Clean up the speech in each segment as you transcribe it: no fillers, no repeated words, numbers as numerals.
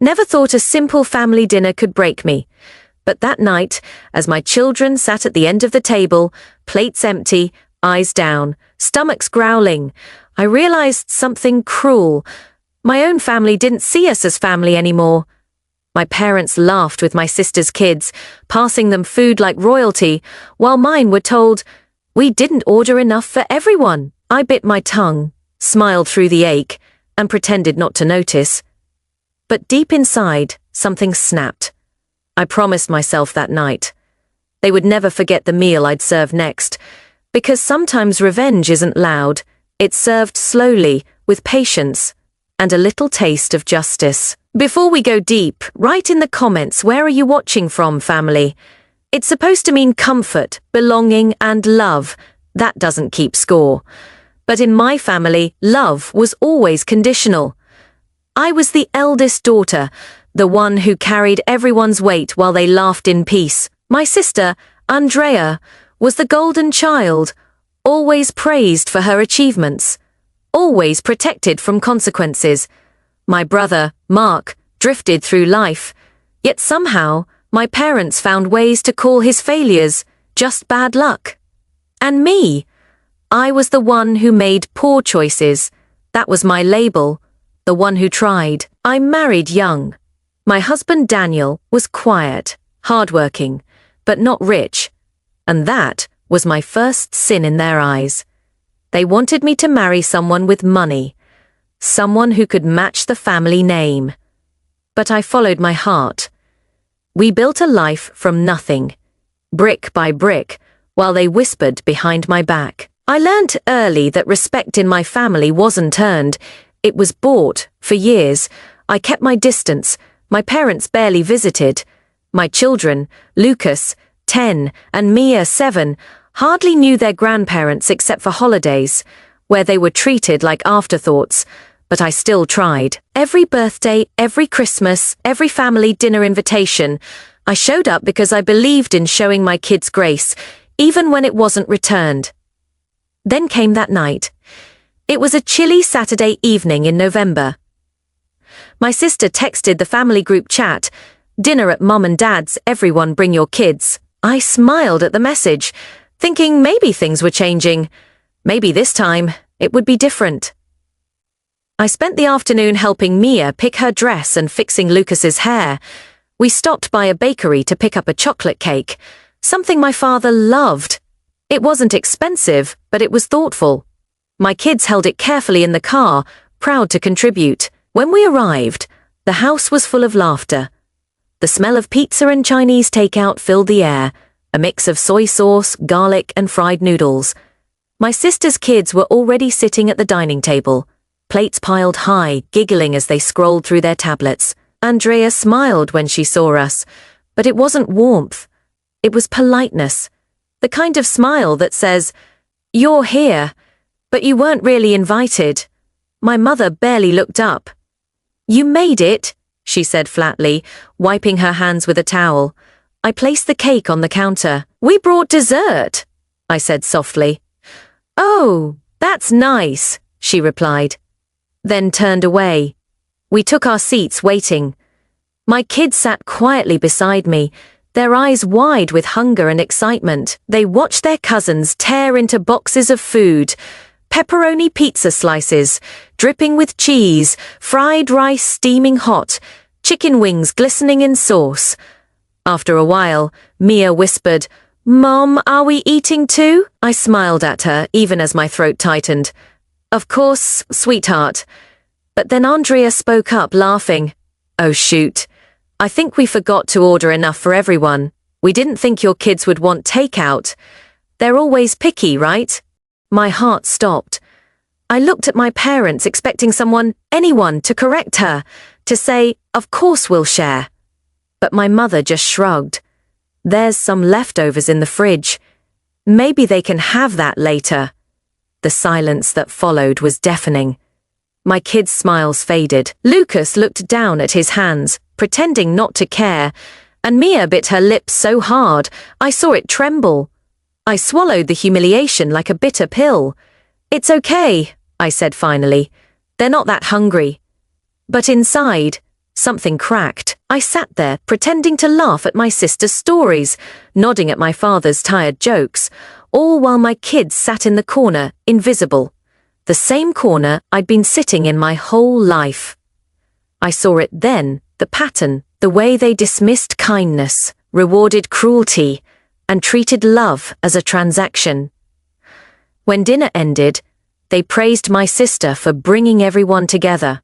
Never thought a simple family dinner could break me. But that night, as my children sat at the end of the table, plates empty, eyes down, stomachs growling, I realized something cruel. My own family didn't see us as family anymore. My parents laughed with my sister's kids, passing them food like royalty, while mine were told, "We didn't order enough for everyone." I bit my tongue, smiled through the ache, and pretended not to notice. But deep inside, something snapped. I promised myself that night they would never forget the meal I'd serve next, because sometimes revenge isn't loud, it's served slowly, with patience, and a little taste of justice. Before we go deep, write in the comments, where are you watching from, family? It's supposed to mean comfort, belonging, and love. That doesn't keep score. But in my family, love was always conditional. I was the eldest daughter, the one who carried everyone's weight while they laughed in peace. My sister, Andrea, was the golden child, always praised for her achievements, always protected from consequences. My brother, Mark, drifted through life, yet somehow my parents found ways to call his failures just bad luck. And me, I was the one who made poor choices. That was my label, the one who tried. I married young. My husband Daniel was quiet, hardworking, but not rich, and that was my first sin in their eyes. They wanted me to marry someone with money, someone who could match the family name. But I followed my heart. We built a life from nothing, brick by brick, while they whispered behind my back. I learnt early that respect in my family wasn't earned, it was bought. For years, I kept my distance. My parents barely visited. My children, Lucas, 10, and Mia, 7, hardly knew their grandparents except for holidays, where they were treated like afterthoughts, but I still tried. Every birthday, every Christmas, every family dinner invitation, I showed up because I believed in showing my kids grace, even when it wasn't returned. Then came that night. It was a chilly Saturday evening in November. My sister texted the family group chat, "Dinner at Mum and Dad's, everyone bring your kids." I smiled at the message, thinking maybe things were changing. Maybe this time, it would be different. I spent the afternoon helping Mia pick her dress and fixing Lucas's hair. We stopped by a bakery to pick up a chocolate cake, something my father loved. It wasn't expensive, but it was thoughtful. My kids held it carefully in the car, proud to contribute. When we arrived, the house was full of laughter. The smell of pizza and Chinese takeout filled the air, a mix of soy sauce, garlic, and fried noodles. My sister's kids were already sitting at the dining table, plates piled high, giggling as they scrolled through their tablets. Andrea smiled when she saw us, but it wasn't warmth. It was politeness, the kind of smile that says, "You're here, but you weren't really invited." My mother barely looked up. "You made it," she said flatly, wiping her hands with a towel. I placed the cake on the counter. "We brought dessert," I said softly. "Oh, that's nice," she replied, then turned away. We took our seats waiting. My kids sat quietly beside me, their eyes wide with hunger and excitement. They watched their cousins tear into boxes of food, pepperoni pizza slices, dripping with cheese, fried rice steaming hot, chicken wings glistening in sauce. After a while, Mia whispered, "Mom, are we eating too?" I smiled at her, even as my throat tightened. "Of course, sweetheart." But then Andrea spoke up, laughing. "Oh shoot. I think we forgot to order enough for everyone. We didn't think your kids would want takeout. They're always picky, right?" My heart stopped. I looked at my parents, expecting anyone, to correct her, to say, "Of course we'll share." But my mother just shrugged. "There's some leftovers in the fridge. Maybe they can have that later." The silence that followed was deafening. My kids' smiles faded. Lucas looked down at his hands, pretending not to care, and Mia bit her lips so hard, I saw it tremble. I swallowed the humiliation like a bitter pill. "It's okay," I said finally. "They're not that hungry." But inside, something cracked. I sat there, pretending to laugh at my sister's stories, nodding at my father's tired jokes, all while my kids sat in the corner, invisible. The same corner I'd been sitting in my whole life. I saw it then, the pattern, the way they dismissed kindness, rewarded cruelty, and treated love as a transaction. When dinner ended, they praised my sister for bringing everyone together.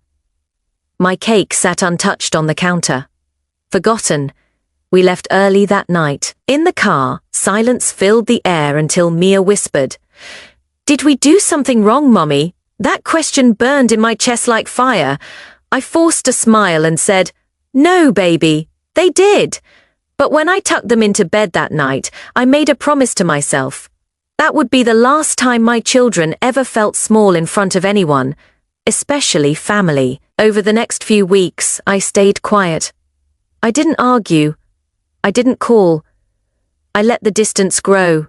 My cake sat untouched on the counter. Forgotten. We left early that night. In the car, silence filled the air until Mia whispered, "Did we do something wrong, Mommy?" That question burned in my chest like fire. I forced a smile and said, "No, baby, they did." But when I tucked them into bed that night, I made a promise to myself. That would be the last time my children ever felt small in front of anyone, especially family. Over the next few weeks, I stayed quiet. I didn't argue. I didn't call. I let the distance grow.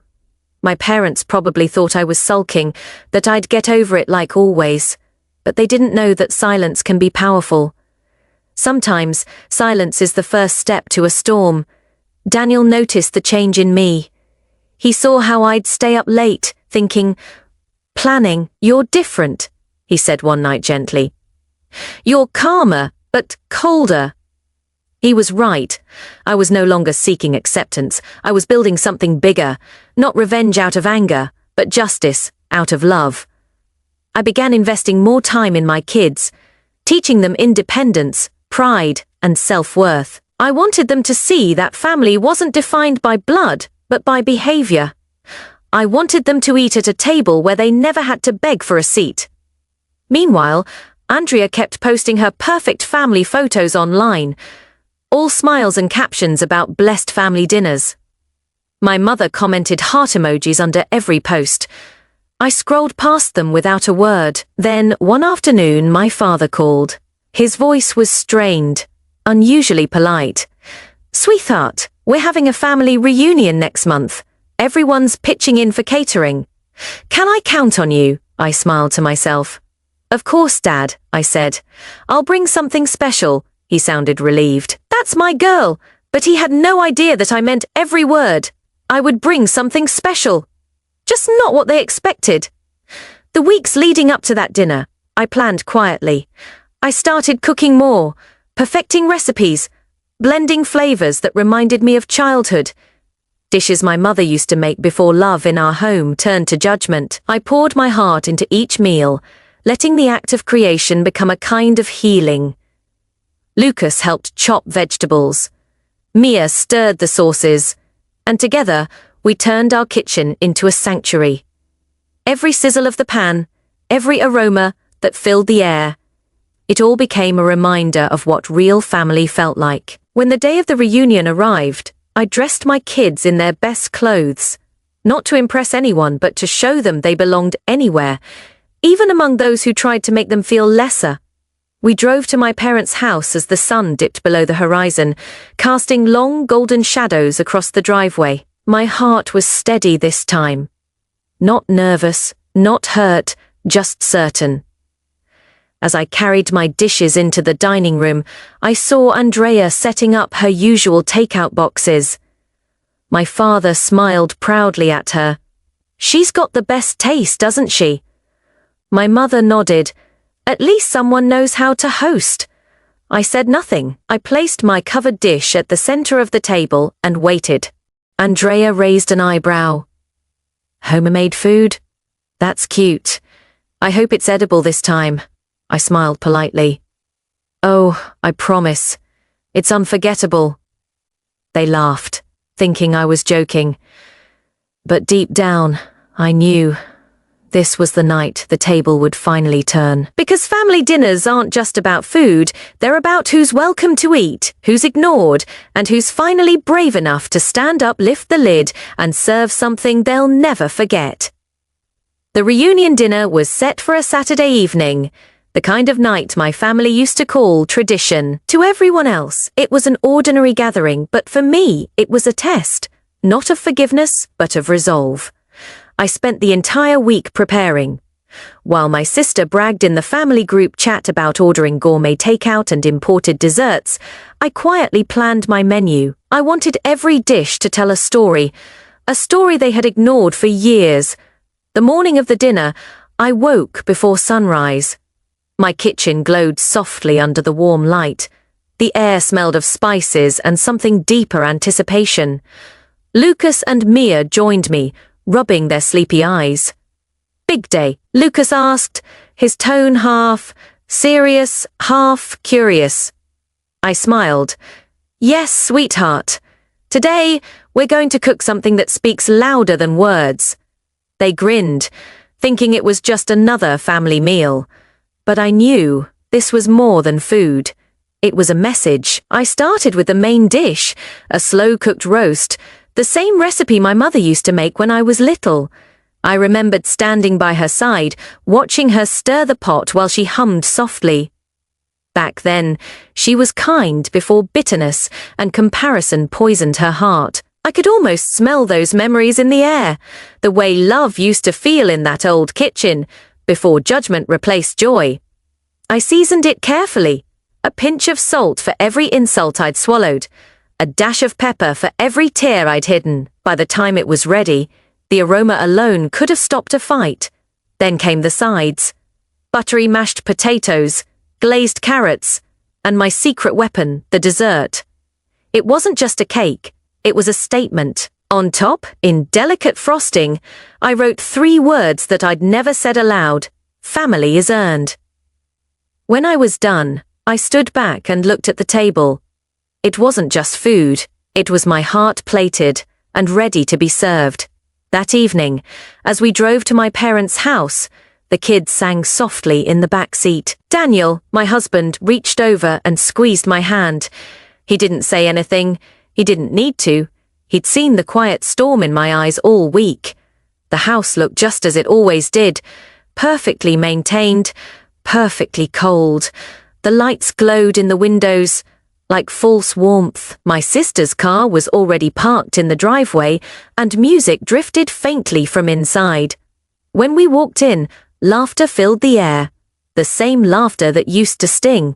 My parents probably thought I was sulking, that I'd get over it like always. But they didn't know that silence can be powerful. Sometimes, silence is the first step to a storm. Daniel noticed the change in me. He saw how I'd stay up late, thinking, "Planning, you're different," he said one night gently. "You're calmer, but colder." He was right. I was no longer seeking acceptance. I was building something bigger, not revenge out of anger, but justice out of love. I began investing more time in my kids, teaching them independence, pride, and self-worth. I wanted them to see that family wasn't defined by blood, but by behavior. I wanted them to eat at a table where they never had to beg for a seat. Meanwhile, Andrea kept posting her perfect family photos online, all smiles and captions about blessed family dinners. My mother commented heart emojis under every post. I scrolled past them without a word. Then, one afternoon, my father called. His voice was strained, unusually polite. "Sweetheart, we're having a family reunion next month. Everyone's pitching in for catering. Can I count on you?" I smiled to myself. "Of course, Dad," I said. "I'll bring something special." He sounded relieved. "That's my girl." But he had no idea that I meant every word. I would bring something special. Just not what they expected. The weeks leading up to that dinner, I planned quietly. I started cooking more, perfecting recipes, blending flavors that reminded me of childhood. Dishes my mother used to make before love in our home turned to judgment. I poured my heart into each meal, letting the act of creation become a kind of healing. Lucas helped chop vegetables. Mia stirred the sauces, and together we turned our kitchen into a sanctuary. Every sizzle of the pan, every aroma that filled the air, it all became a reminder of what real family felt like. When the day of the reunion arrived, I dressed my kids in their best clothes, not to impress anyone but to show them they belonged anywhere, even among those who tried to make them feel lesser. We drove to my parents' house as the sun dipped below the horizon, casting long golden shadows across the driveway. My heart was steady this time. Not nervous, not hurt, just certain. As I carried my dishes into the dining room, I saw Andrea setting up her usual takeout boxes. My father smiled proudly at her. "She's got the best taste, doesn't she?" My mother nodded. "At least someone knows how to host." I said nothing. I placed my covered dish at the center of the table and waited. Andrea raised an eyebrow. "Homemade food? That's cute. I hope it's edible this time." I smiled politely. "Oh, I promise. It's unforgettable." They laughed, thinking I was joking. But deep down, I knew this was the night the table would finally turn. Because family dinners aren't just about food, they're about who's welcome to eat, who's ignored, and who's finally brave enough to stand up, lift the lid, and serve something they'll never forget. The reunion dinner was set for a Saturday evening, the kind of night my family used to call tradition. To everyone else, it was an ordinary gathering, but for me, it was a test, not of forgiveness, but of resolve. I spent the entire week preparing. While my sister bragged in the family group chat about ordering gourmet takeout and imported desserts, I quietly planned my menu. I wanted every dish to tell a story they had ignored for years. The morning of the dinner, I woke before sunrise. My kitchen glowed softly under the warm light. The air smelled of spices and something deeper anticipation. Lucas and Mia joined me, rubbing their sleepy eyes. "Big day," Lucas asked, his tone half serious, half curious. I smiled. "Yes, sweetheart. Today, we're going to cook something that speaks louder than words." They grinned, thinking it was just another family meal. But I knew this was more than food. It was a message. I started with the main dish, a slow-cooked roast, the same recipe my mother used to make when I was little. I remembered standing by her side, watching her stir the pot while she hummed softly. Back then, she was kind before bitterness and comparison poisoned her heart. I could almost smell those memories in the air, the way love used to feel in that old kitchen, before judgment replaced joy. I seasoned it carefully, a pinch of salt for every insult I'd swallowed, a dash of pepper for every tear I'd hidden. By the time it was ready, the aroma alone could have stopped a fight. Then came the sides. Buttery mashed potatoes, glazed carrots, and my secret weapon, the dessert. It wasn't just a cake, it was a statement. On top, in delicate frosting, I wrote 3 words that I'd never said aloud: "Family is earned." When I was done, I stood back and looked at the table. It wasn't just food, it was my heart plated and ready to be served. That evening, as we drove to my parents' house, the kids sang softly in the back seat. Daniel, my husband, reached over and squeezed my hand. He didn't say anything. He didn't need to. He'd seen the quiet storm in my eyes all week. The house looked just as it always did, perfectly maintained, perfectly cold. The lights glowed in the windows like false warmth. My sister's car was already parked in the driveway, and music drifted faintly from inside. When we walked in, laughter filled the air, the same laughter that used to sting.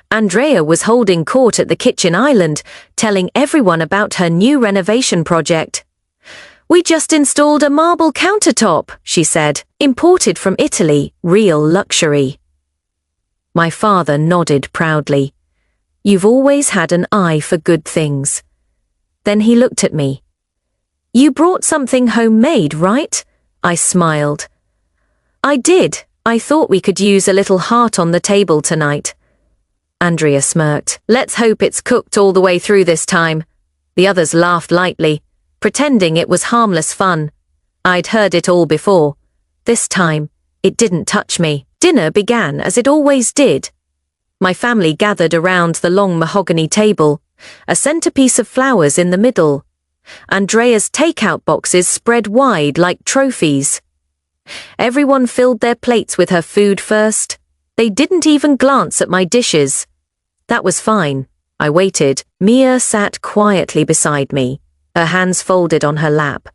Andrea was holding court at the kitchen island, telling everyone about her new renovation project. "We just installed a marble countertop," she said, "imported from Italy, real luxury." My father nodded proudly. "You've always had an eye for good things." Then he looked at me. "You brought something homemade, right?" I smiled. "I did. I thought we could use a little heart on the table tonight." Andrea smirked. "Let's hope it's cooked all the way through this time." The others laughed lightly, pretending it was harmless fun. I'd heard it all before. This time, it didn't touch me. Dinner began as it always did. My family gathered around the long mahogany table, a centerpiece of flowers in the middle. Andrea's takeout boxes spread wide like trophies. Everyone filled their plates with her food first. They didn't even glance at my dishes. That was fine. I waited. Mia sat quietly beside me, her hands folded on her lap.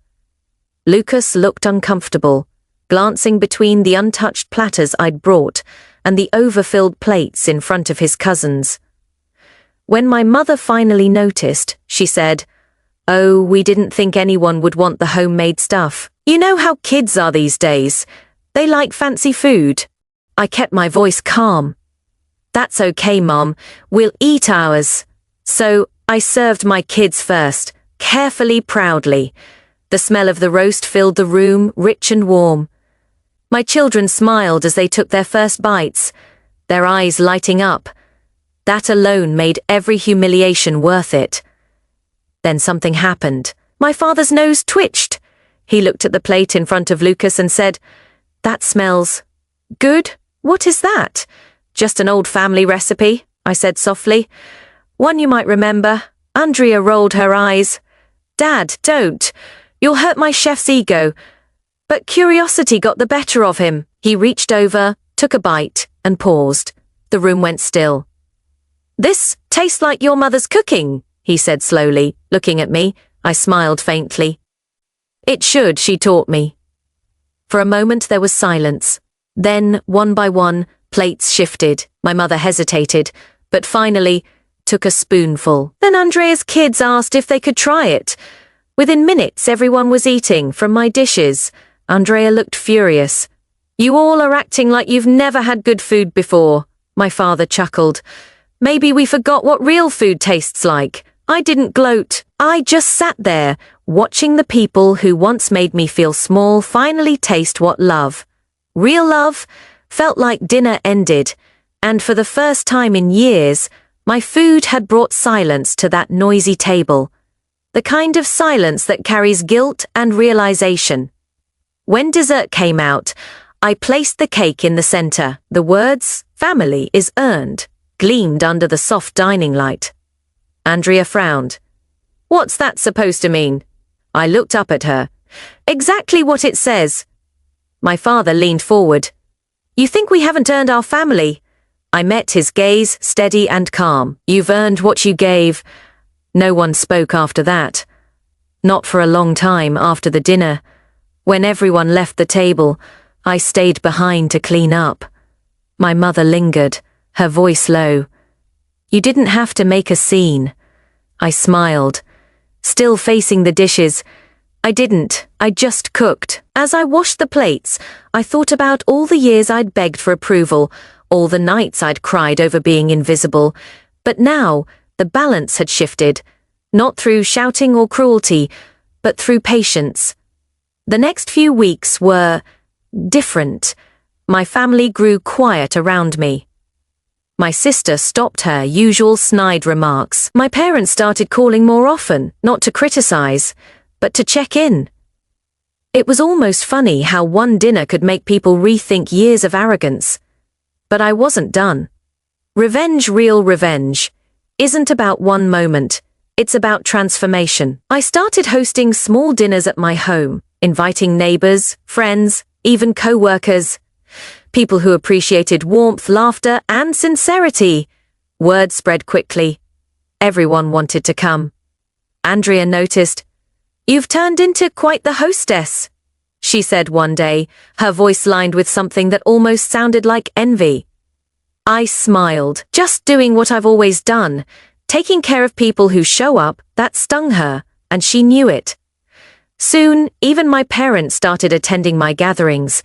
Lucas looked uncomfortable, glancing between the untouched platters I'd brought and the overfilled plates in front of his cousins. When my mother finally noticed, she said, "Oh, we didn't think anyone would want the homemade stuff. You know how kids are these days. They like fancy food." I kept my voice calm. "That's okay, Mom. We'll eat ours." So I served my kids first, carefully, proudly. The smell of the roast filled the room, rich and warm. My children smiled as they took their first bites, their eyes lighting up. That alone made every humiliation worth it. Then something happened. My father's nose twitched. He looked at the plate in front of Lucas and said, "That smells good. What is that?" "Just an old family recipe," I said softly. "One you might remember." Andrea rolled her eyes. "Dad, don't. You'll hurt my chef's ego." But curiosity got the better of him. He reached over, took a bite, and paused. The room went still. "This tastes like your mother's cooking," he said slowly, looking at me. I smiled faintly. "It should, she taught me." For a moment there was silence. Then, one by one, plates shifted. My mother hesitated, but finally took a spoonful. Then Andrea's kids asked if they could try it. Within minutes everyone was eating from my dishes. Andrea looked furious. "You all are acting like you've never had good food before," my father chuckled. "Maybe we forgot what real food tastes like." I didn't gloat. I just sat there, watching the people who once made me feel small finally taste what real love, felt like. Dinner ended, and for the first time in years, my food had brought silence to that noisy table. The kind of silence that carries guilt and realization. When dessert came out, I placed the cake in the center. The words, "Family is earned," gleamed under the soft dining light. Andrea frowned. "What's that supposed to mean?" I looked up at her. "Exactly what it says." My father leaned forward. "You think we haven't earned our family?" I met his gaze, steady and calm. "You've earned what you gave." No one spoke after that. Not for a long time after the dinner. When everyone left the table, I stayed behind to clean up. My mother lingered, her voice low. "You didn't have to make a scene." I smiled, still facing the dishes. "I didn't, I just cooked." As I washed the plates, I thought about all the years I'd begged for approval, all the nights I'd cried over being invisible. But now, the balance had shifted, not through shouting or cruelty, but through patience. The next few weeks were different. My family grew quiet around me. My sister stopped her usual snide remarks. My parents started calling more often, not to criticize, but to check in. It was almost funny how one dinner could make people rethink years of arrogance. But I wasn't done. Real revenge, isn't about one moment. It's about transformation. I started hosting small dinners at my home, inviting neighbors, friends, even co-workers. People who appreciated warmth, laughter, and sincerity. Word spread quickly. Everyone wanted to come. Andrea noticed. "You've turned into quite the hostess," she said one day, her voice lined with something that almost sounded like envy. I smiled. Just doing what I've always done, taking care of people who show up. That stung her, and she knew it. Soon, even my parents started attending my gatherings.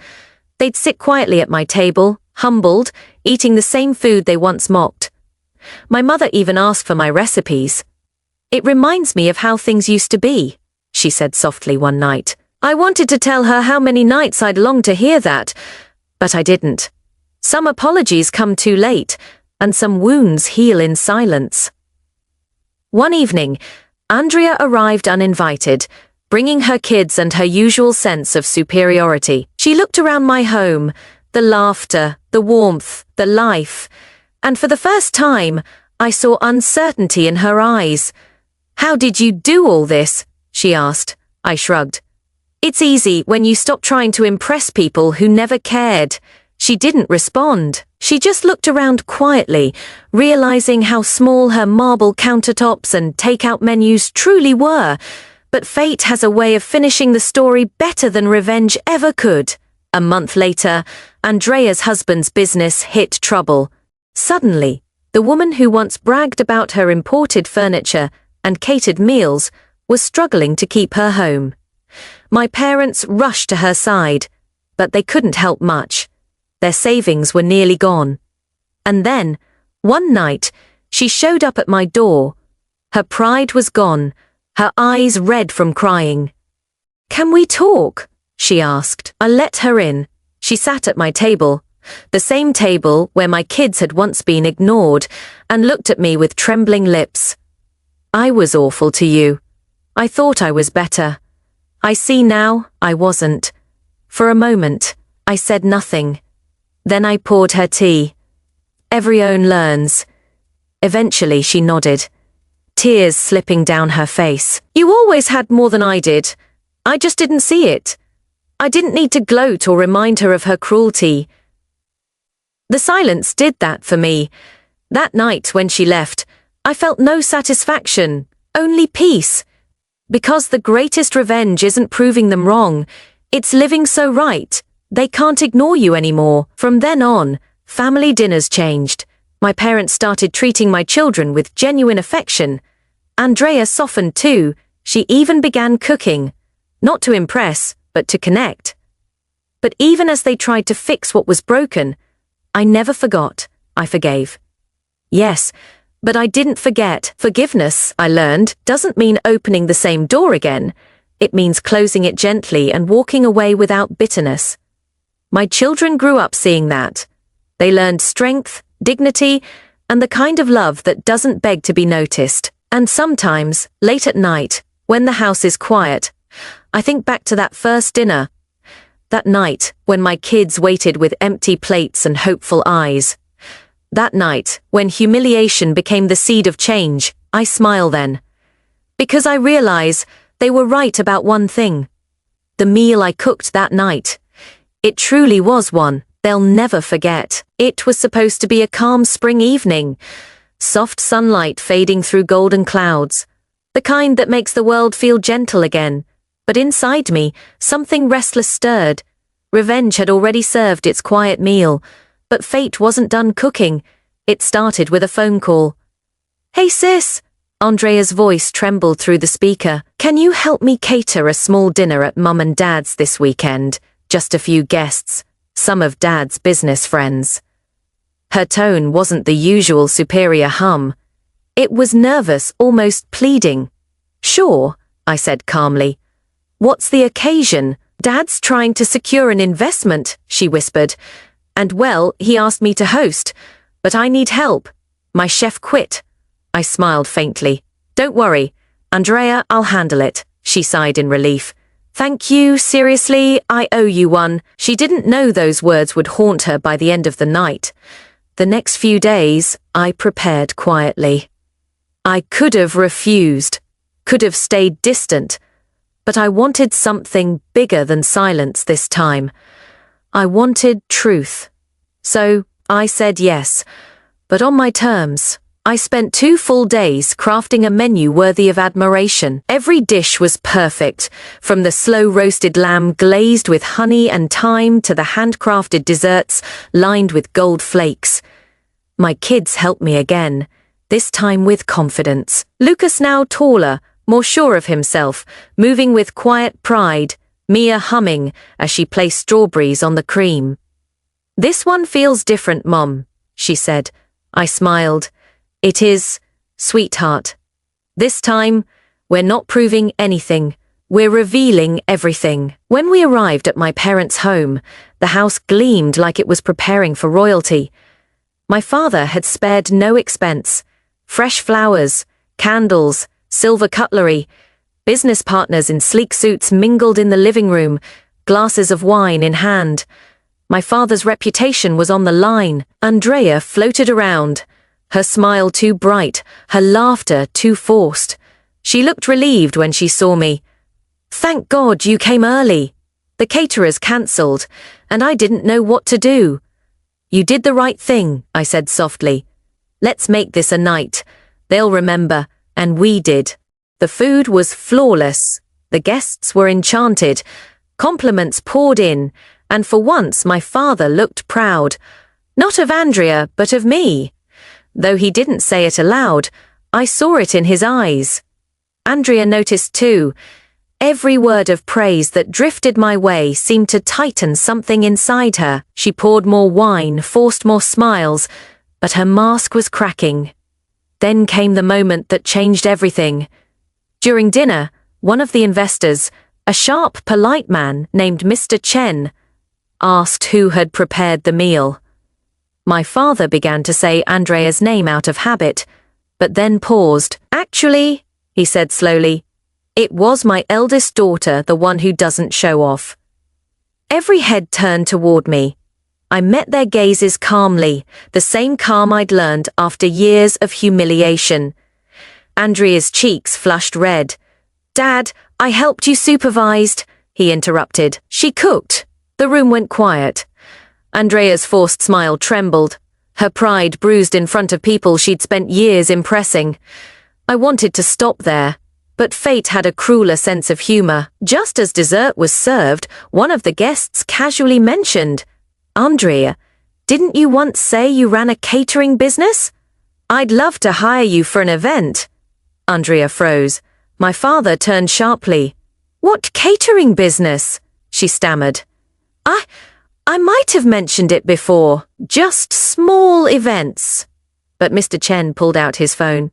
They'd sit quietly at my table, humbled, eating the same food they once mocked. My mother even asked for my recipes. "It reminds me of how things used to be," she said softly one night. I wanted to tell her how many nights I'd longed to hear that, but I didn't. Some apologies come too late, and some wounds heal in silence. One evening, Andrea arrived uninvited, bringing her kids and her usual sense of superiority. She looked around my home, the laughter, the warmth, the life, and for the first time, I saw uncertainty in her eyes. "How did you do all this?" she asked. I shrugged. "It's easy when you stop trying to impress people who never cared." She didn't respond. She just looked around quietly, realizing how small her marble countertops and takeout menus truly were. But fate has a way of finishing the story better than revenge ever could. A month later, Andrea's husband's business hit trouble. Suddenly, the woman who once bragged about her imported furniture and catered meals was struggling to keep her home. My parents rushed to her side, but they couldn't help much. Their savings were nearly gone. And then, one night, she showed up at my door. Her pride was gone, her eyes red from crying. "Can we talk?" she asked. I let her in. She sat at my table, the same table where my kids had once been ignored, and looked at me with trembling lips. "I was awful to you. I thought I was better. I see now I wasn't." For a moment, I said nothing. Then I poured her tea. Everyone learns. Eventually she nodded, tears slipping down her face. "You always had more than I did. I just didn't see it. I didn't need to gloat or remind her of her cruelty." The silence did that for me. That night when she left, I felt no satisfaction, only peace. Because the greatest revenge isn't proving them wrong, It's living so right. They can't ignore you anymore. From then on, family dinners changed. My parents started treating my children with genuine affection. Andrea softened too. She even began cooking. Not to impress, but to connect. But even as they tried to fix what was broken, I never forgot. I forgave. Yes, but I didn't forget. Forgiveness, I learned, doesn't mean opening the same door again. It means closing it gently and walking away without bitterness. My children grew up seeing that. They learned strength, dignity, and the kind of love that doesn't beg to be noticed. And sometimes, late at night, when the house is quiet, I think back to that first dinner. That night, when my kids waited with empty plates and hopeful eyes. That night, when humiliation became the seed of change, I smile then. Because I realize they were right about one thing. The meal I cooked that night. It truly was one they'll never forget. It was supposed to be a calm spring evening. Soft sunlight fading through golden clouds. The kind that makes the world feel gentle again. But inside me, something restless stirred. Revenge had already served its quiet meal. But fate wasn't done cooking. It started with a phone call. "Hey sis!" Andrea's voice trembled through the speaker. "Can you help me cater a small dinner at Mum and Dad's this weekend? Just a few guests, some of Dad's business friends." Her tone wasn't the usual superior hum. It was nervous, almost pleading. "Sure," I said calmly. "What's the occasion?" "Dad's trying to secure an investment," she whispered. "And well, he asked me to host. But I need help. My chef quit." I smiled faintly. "Don't worry, Andrea, I'll handle it," she sighed in relief. "Thank you, seriously, I owe you one." She didn't know those words would haunt her by the end of the night. The next few days, I prepared quietly. I could have refused, could have stayed distant, but I wanted something bigger than silence this time. I wanted truth. So, I said yes, but on my terms. I spent 2 full days crafting a menu worthy of admiration. Every dish was perfect, from the slow-roasted lamb glazed with honey and thyme to the handcrafted desserts lined with gold flakes. My kids helped me again, this time with confidence. Lucas, now taller, more sure of himself, moving with quiet pride, Mia humming as she placed strawberries on the cream. "This one feels different, Mom," she said. I smiled. "It is, sweetheart. This time, we're not proving anything. We're revealing everything." When we arrived at my parents' home, the house gleamed like it was preparing for royalty. My father had spared no expense. Fresh flowers, candles, silver cutlery. Business partners in sleek suits mingled in the living room, glasses of wine in hand. My father's reputation was on the line. Andrea floated around. Her smile too bright, her laughter too forced. She looked relieved when she saw me. "Thank God you came early. The caterers cancelled, and I didn't know what to do." "You did the right thing," I said softly. "Let's make this a night. They'll remember, and we did." The food was flawless. The guests were enchanted. Compliments poured in, and for once my father looked proud. Not of Andrea, but of me. Though he didn't say it aloud, I saw it in his eyes. Andrea noticed too. Every word of praise that drifted my way seemed to tighten something inside her. She poured more wine, forced more smiles, but her mask was cracking. Then came the moment that changed everything. During dinner, one of the investors, a sharp, polite man named Mr. Chen, asked who had prepared the meal. My father began to say Andrea's name out of habit, but then paused. "Actually," he said slowly, "it was my eldest daughter, the one who doesn't show off." Every head turned toward me. I met their gazes calmly, the same calm I'd learned after years of humiliation. Andrea's cheeks flushed red. "Dad, I helped you supervised," he interrupted. "She cooked." The room went quiet. Andrea's forced smile trembled, her pride bruised in front of people she'd spent years impressing. I wanted to stop there, But fate had a crueler sense of humor. Just as dessert was served, one of the guests casually mentioned, "Andrea, didn't you once say you ran a catering business? I'd love to hire you for an event." Andrea froze. My father turned sharply. "What catering business?" she stammered. I might have mentioned it before. Just small events." But Mr. Chen pulled out his phone.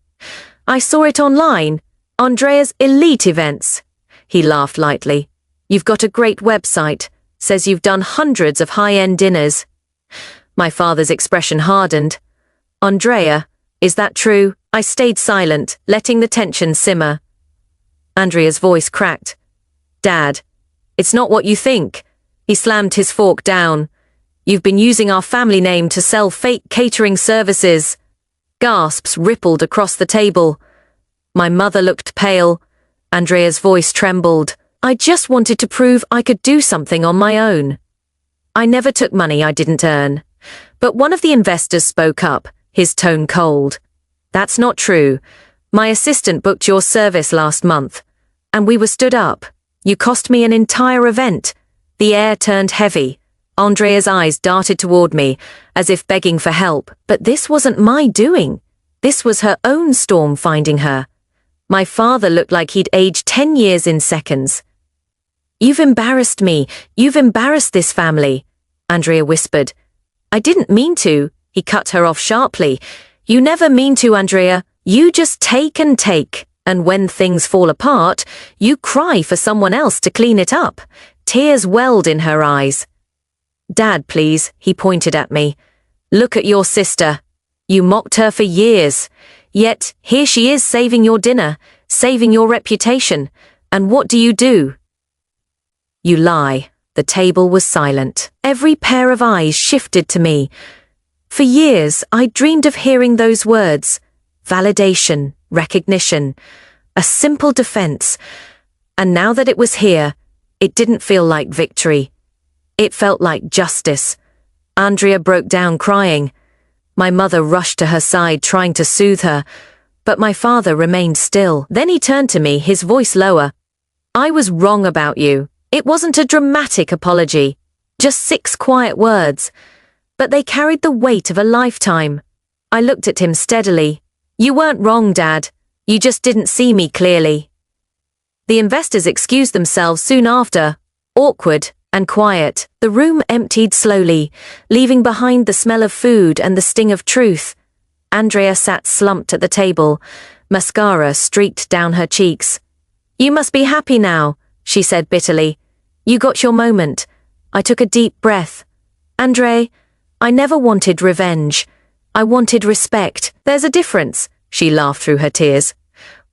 "I saw it online. Andrea's elite events." He laughed lightly. "You've got a great website. Says you've done hundreds of high-end dinners." My father's expression hardened. "Andrea, is that true?" I stayed silent, letting the tension simmer. Andrea's voice cracked. "Dad, it's not what you think." He slammed his fork down. "You've been using our family name to sell fake catering services." Gasps rippled across the table. My mother looked pale. Andrea's voice trembled. "I just wanted to prove I could do something on my own. I never took money I didn't earn." But one of the investors spoke up, his tone cold. "That's not true. My assistant booked your service last month, and we were stood up. You cost me an entire event." The air turned heavy. Andrea's eyes darted toward me, as if begging for help. But this wasn't my doing. This was her own storm finding her. My father looked like he'd aged 10 years in seconds. "You've embarrassed me. You've embarrassed this family," Andrea whispered. "I didn't mean to," he cut her off sharply. "You never mean to, Andrea. You just take and take. And when things fall apart, you cry for someone else to clean it up." Tears welled in her eyes. "Dad, please," he pointed at me. "Look at your sister. You mocked her for years. Yet, here she is saving your dinner, saving your reputation. And what do? You lie." The table was silent. Every pair of eyes shifted to me. For years, I dreamed of hearing those words. Validation, recognition, a simple defense. And now that it was here, it didn't feel like victory. It felt like justice. Andrea broke down crying. My mother rushed to her side trying to soothe her, but my father remained still. Then he turned to me, his voice lower. "I was wrong about you. It wasn't a dramatic apology. Just 6 quiet words. But they carried the weight of a lifetime." I looked at him steadily. "You weren't wrong, Dad. You just didn't see me clearly." The investors excused themselves soon after, awkward and quiet. The room emptied slowly, leaving behind the smell of food and the sting of truth. Andrea sat slumped at the table, mascara streaked down her cheeks. "You must be happy now," she said bitterly. "You got your moment." I took a deep breath. "Andre, I never wanted revenge. I wanted respect." "There's a difference," she laughed through her tears.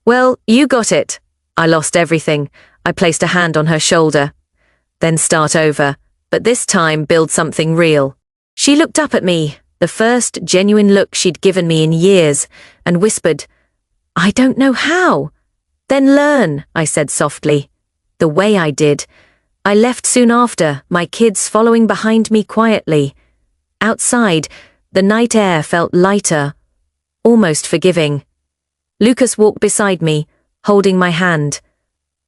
"Well, you got it. I lost everything." I placed a hand on her shoulder. "Then start over, but this time build something real." She looked up at me, the first genuine look she'd given me in years, and whispered, "I don't know how." "Then learn," I said softly. The way I did. I left soon after, my kids following behind me quietly. Outside, the night air felt lighter, almost forgiving. Lucas walked beside me, holding my hand.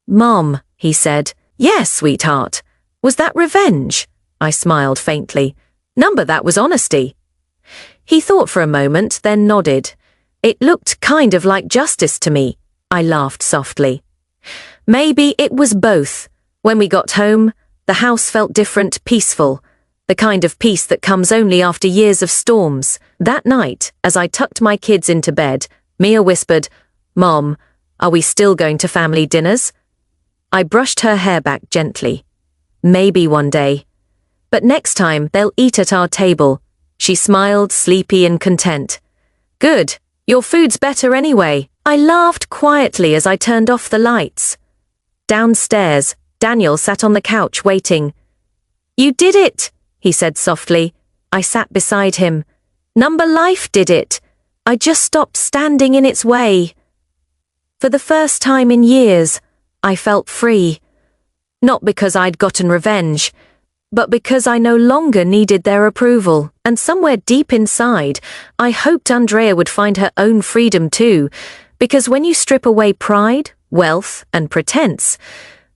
"Mom," he said. "Yes, sweetheart. Was that revenge?" I smiled faintly. "Number, that was honesty." He thought for a moment, then nodded. "It looked kind of like justice to me." I laughed softly. "Maybe it was both. When we got home, the house felt different, peaceful. The kind of peace that comes only after years of storms." That night, as I tucked my kids into bed, Mia whispered, "Mom, are we still going to family dinners?" I brushed her hair back gently. "Maybe one day. But next time they'll eat at our table." She smiled, sleepy and content. "Good. Your food's better anyway." I laughed quietly as I turned off the lights. Downstairs, Daniel sat on the couch waiting. "You did it," he said softly. I sat beside him. "Number life did it. I just stopped standing in its way." For the first time in years, I felt free. Not because I'd gotten revenge, but because I no longer needed their approval. And somewhere deep inside, I hoped Andrea would find her own freedom too, because when you strip away pride, wealth, and pretense.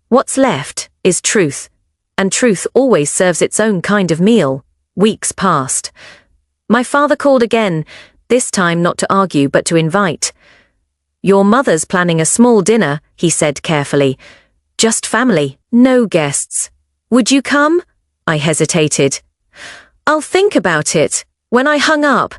What's left is truth, and truth always serves its own kind of meal. Weeks passed. My father called again, this time not to argue but to invite. "Your mother's planning a small dinner," he said carefully. "Just family, no guests. Would you come?" I hesitated. "I'll think about it." When I hung up,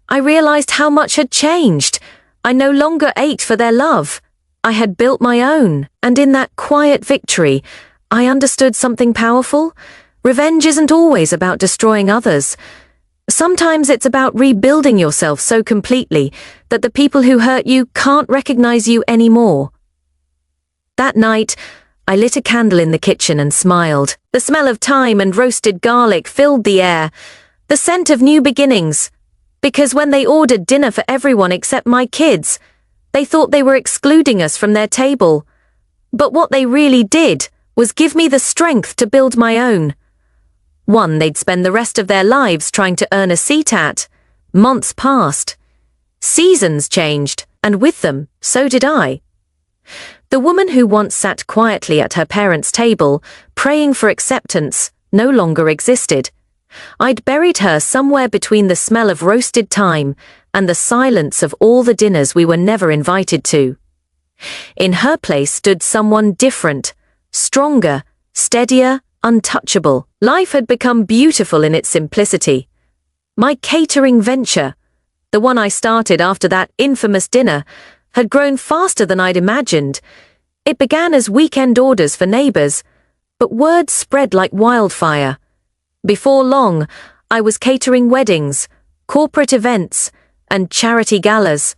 I realized how much had changed. I no longer ate for their love. I had built my own, and in that quiet victory, I understood something powerful. Revenge isn't always about destroying others. Sometimes it's about rebuilding yourself so completely that the people who hurt you can't recognize you anymore. That night, I lit a candle in the kitchen and smiled. The smell of thyme and roasted garlic filled the air, the scent of new beginnings. Because when they ordered dinner for everyone except my kids, they thought they were excluding us from their table. But what they really did was give me the strength to build my own. One they'd spend the rest of their lives trying to earn a seat at. Months passed. Seasons changed, and with them, so did I. The woman who once sat quietly at her parents' table, praying for acceptance, no longer existed. I'd buried her somewhere between the smell of roasted thyme and the silence of all the dinners we were never invited to. In her place stood someone different, stronger, steadier, untouchable. Life had become beautiful in its simplicity. My catering venture, the one I started after that infamous dinner, had grown faster than I'd imagined. It began as weekend orders for neighbors, but word spread like wildfire. Before long, I was catering weddings, corporate events, and charity galas.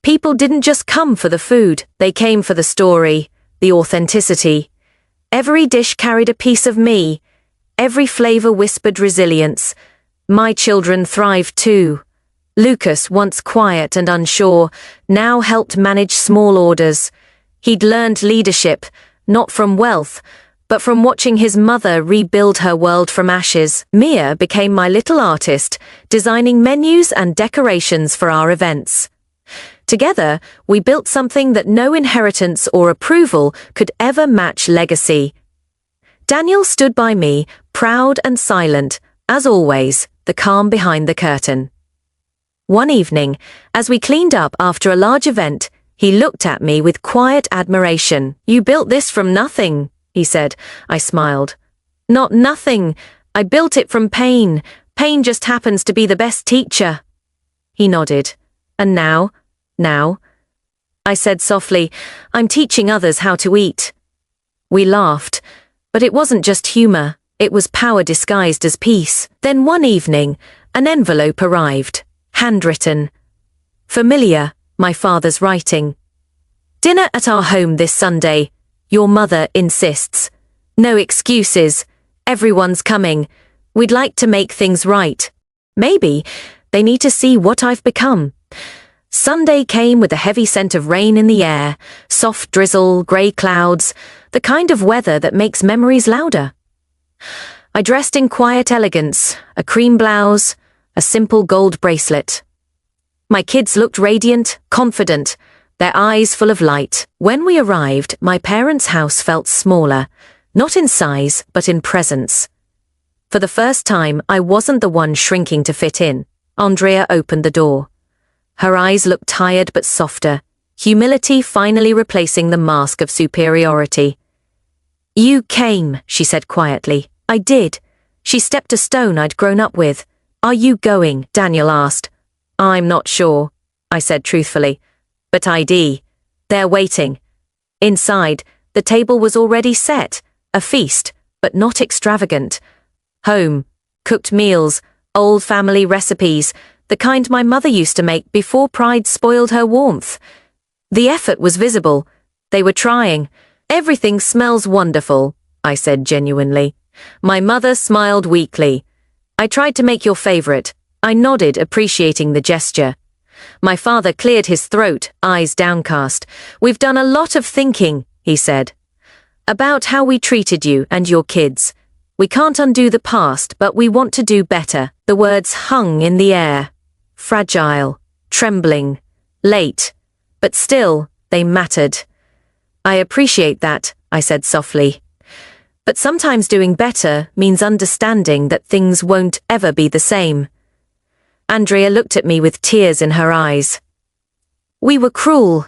People didn't just come for the food, they came for the story, the authenticity. Every dish carried a piece of me. Every flavor whispered resilience. My children thrived too. Lucas, once quiet and unsure, now helped manage small orders. He'd learned leadership, not from wealth, but from watching his mother rebuild her world from ashes. Mia became my little artist, designing menus and decorations for our events. Together, we built something that no inheritance or approval could ever match: legacy. Daniel stood by me, proud and silent, as always, the calm behind the curtain. One evening, as we cleaned up after a large event, he looked at me with quiet admiration. "You built this from nothing," he said. I smiled. "Not nothing. I built it from pain. Pain just happens to be the best teacher." He nodded. "And now?" I said softly, "I'm teaching others how to eat." We laughed, but it wasn't just humor, it was power disguised as peace. Then one evening, an envelope arrived, handwritten. Familiar, my father's writing. "Dinner at our home this Sunday. Your mother insists. No excuses. Everyone's coming. We'd like to make things right. Maybe they need to see what I've become." Sunday came with a heavy scent of rain in the air, soft drizzle, grey clouds, the kind of weather that makes memories louder. I dressed in quiet elegance, a cream blouse, a simple gold bracelet. My kids looked radiant, confident, their eyes full of light. When we arrived, my parents' house felt smaller, not in size, but in presence. For the first time, I wasn't the one shrinking to fit in. Andrea opened the door. Her eyes looked tired but softer, humility finally replacing the mask of superiority. "You came," she said quietly. "I did." She stepped a stone I'd grown up with. "Are you going?" Daniel asked. "I'm not sure," I said truthfully. "But they're waiting." Inside, the table was already set, a feast, but not extravagant. Home, cooked meals, old family recipes, the kind my mother used to make before pride spoiled her warmth. The effort was visible. They were trying. "Everything smells wonderful," I said genuinely. My mother smiled weakly. "I tried to make your favorite." I nodded, appreciating the gesture. My father cleared his throat, eyes downcast. "We've done a lot of thinking," he said, "about how we treated you and your kids. We can't undo the past, but we want to do better." The words hung in the air. Fragile, trembling, late, but still, they mattered. I appreciate that, I said softly. But sometimes doing better means understanding that things won't ever be the same. Andrea looked at me with tears in her eyes. We were cruel.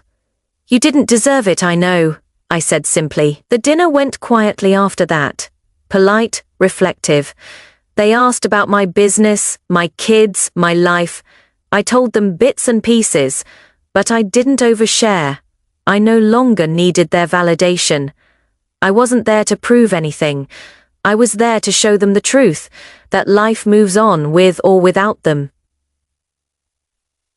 You didn't deserve it, I know, I said simply. The dinner went quietly after that. Polite, reflective. They asked about my business, my kids, my life. I told them bits and pieces, but I didn't overshare. I no longer needed their validation. I wasn't there to prove anything. I was there to show them the truth, that life moves on with or without them.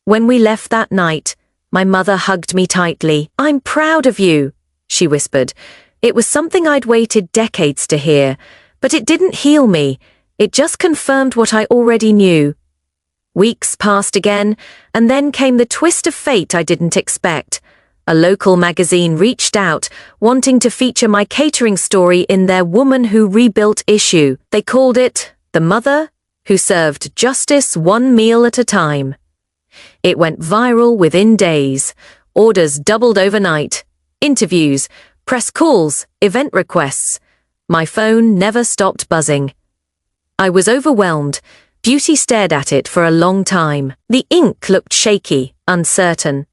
When we left that night, my mother hugged me tightly. I'm proud of you, she whispered. It was something I'd waited decades to hear, but it didn't heal me. It just confirmed what I already knew. Weeks passed again, and then came the twist of fate I didn't expect. A local magazine reached out, wanting to feature my catering story in their Woman Who Rebuilt issue. They called it The Mother Who Served Justice One Meal at a Time. It went viral within days. Orders doubled overnight. Interviews, press calls, event requests. My phone never stopped buzzing. I was overwhelmed. Beauty stared at it for a long time. The ink looked shaky, uncertain.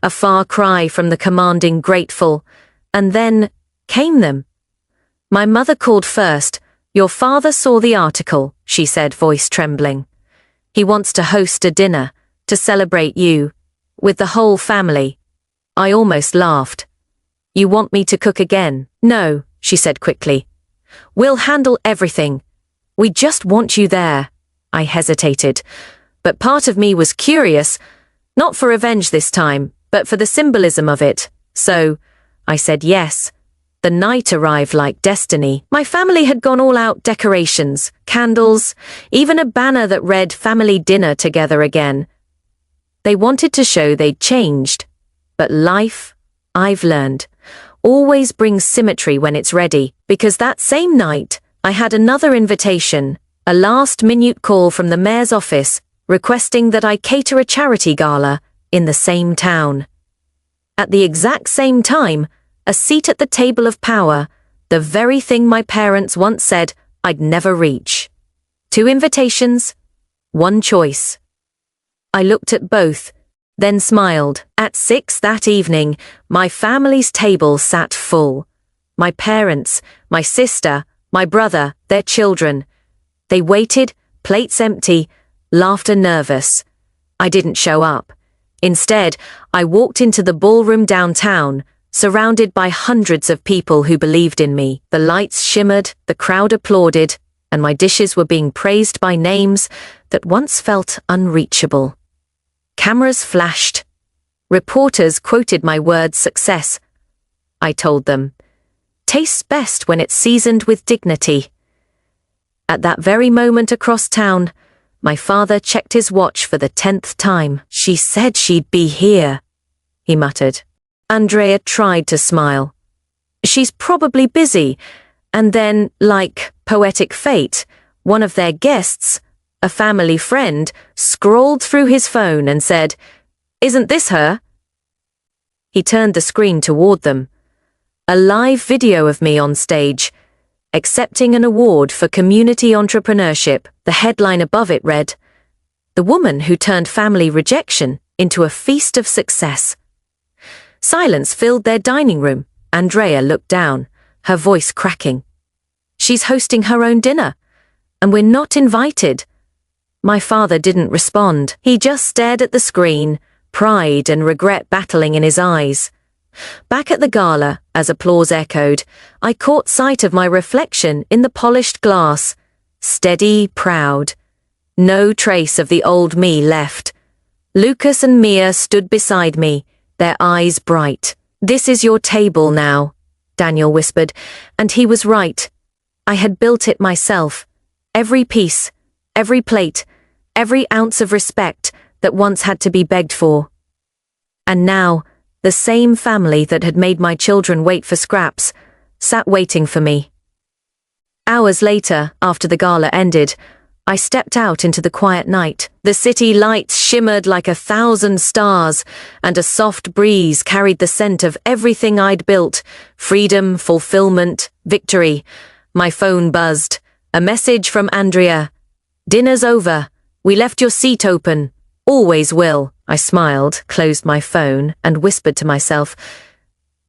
A far cry from the commanding grateful. And then came them. My mother called first. Your father saw the article, she said, voice trembling. He wants to host a dinner, to celebrate you, with the whole family. I almost laughed. You want me to cook again? No, she said quickly. We'll handle everything. We just want you there. I hesitated, but part of me was curious, not for revenge this time, but for the symbolism of it. So, I said yes. The night arrived like destiny. My family had gone all out: decorations, candles, even a banner that read "Family Dinner Together Again." They wanted to show they'd changed. But life, I've learned, always brings symmetry when it's ready, because that same night, I had another invitation, a last-minute call from the mayor's office, requesting that I cater a charity gala in the same town. At the exact same time, a seat at the table of power, the very thing my parents once said I'd never reach. 2 invitations, 1 choice. I looked at both, then smiled. At 6 that evening, my family's table sat full. My parents, my sister, my brother, their children. They waited, plates empty, laughter nervous. I didn't show up. Instead, I walked into the ballroom downtown, surrounded by hundreds of people who believed in me. The lights shimmered, the crowd applauded, and my dishes were being praised by names that once felt unreachable. Cameras flashed. Reporters quoted my word success. I told them, tastes best when it's seasoned with dignity. At that very moment across town, my father checked his watch for the 10th time. She said she'd be here, he muttered. Andrea tried to smile. She's probably busy. And then, like poetic fate, one of their guests, a family friend, scrolled through his phone and said, Isn't this her? He turned the screen toward them. A live video of me on stage, accepting an award for community entrepreneurship. The headline above it read, The Woman Who Turned Family Rejection into a Feast of Success. Silence filled their dining room. Andrea looked down, her voice cracking. She's hosting her own dinner, and we're not invited. My father didn't respond. He just stared at the screen, pride and regret battling in his eyes. Back at the gala, as applause echoed, I caught sight of my reflection in the polished glass. Steady, proud. No trace of the old me left. Lucas and Mia stood beside me, their eyes bright. This is your table now, Daniel whispered, and he was right. I had built it myself. Every piece, every plate, every ounce of respect that once had to be begged for. And now, the same family that had made my children wait for scraps, sat waiting for me. Hours later, after the gala ended, I stepped out into the quiet night. The city lights shimmered like 1,000 stars, and a soft breeze carried the scent of everything I'd built: freedom, fulfillment, victory. My phone buzzed. A message from Andrea. "Dinner's over. We left your seat open. Always will." I smiled, closed my phone, and whispered to myself,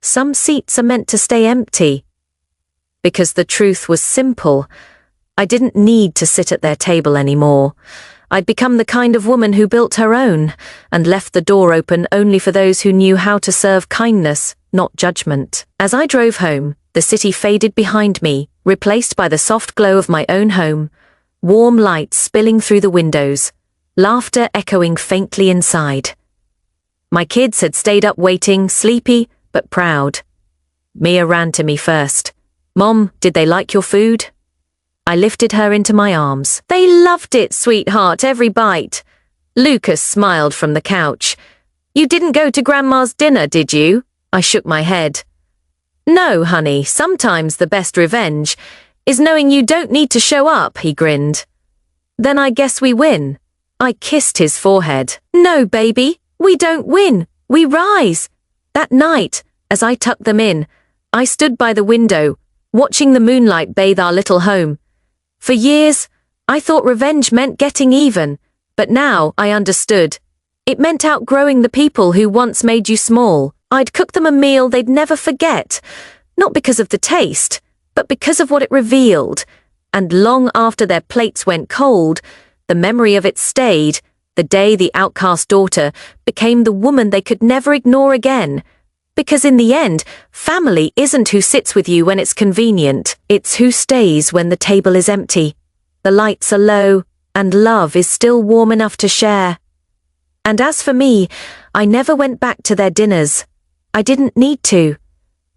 some seats are meant to stay empty. Because the truth was simple. I didn't need to sit at their table anymore. I'd become the kind of woman who built her own, and left the door open only for those who knew how to serve kindness, not judgment. As I drove home, the city faded behind me, replaced by the soft glow of my own home, warm lights spilling through the windows, laughter echoing faintly inside. My kids had stayed up waiting, sleepy but proud. Mia ran to me first. "Mom, did they like your food?" I lifted her into my arms. "They loved it, sweetheart, every bite." Lucas smiled from the couch. "You didn't go to Grandma's dinner, did you?" I shook my head. "No, honey, sometimes the best revenge is knowing you don't need to show up," he grinned. "Then I guess we win." I kissed his forehead. "No, baby, we don't win, we rise." That night, as I tucked them in, I stood by the window, watching the moonlight bathe our little home. For years, I thought revenge meant getting even, but now I understood. It meant outgrowing the people who once made you small. I'd cook them a meal they'd never forget, not because of the taste, but because of what it revealed. And long after their plates went cold, the memory of it stayed. The day the outcast daughter became the woman they could never ignore again. Because in the end, family isn't who sits with you when it's convenient, it's who stays when the table is empty, the lights are low, and love is still warm enough to share. And as for me, I never went back to their dinners. I didn't need to.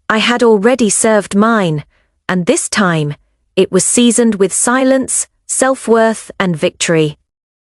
I had already served mine, and this time, it was seasoned with silence, self-worth, and victory.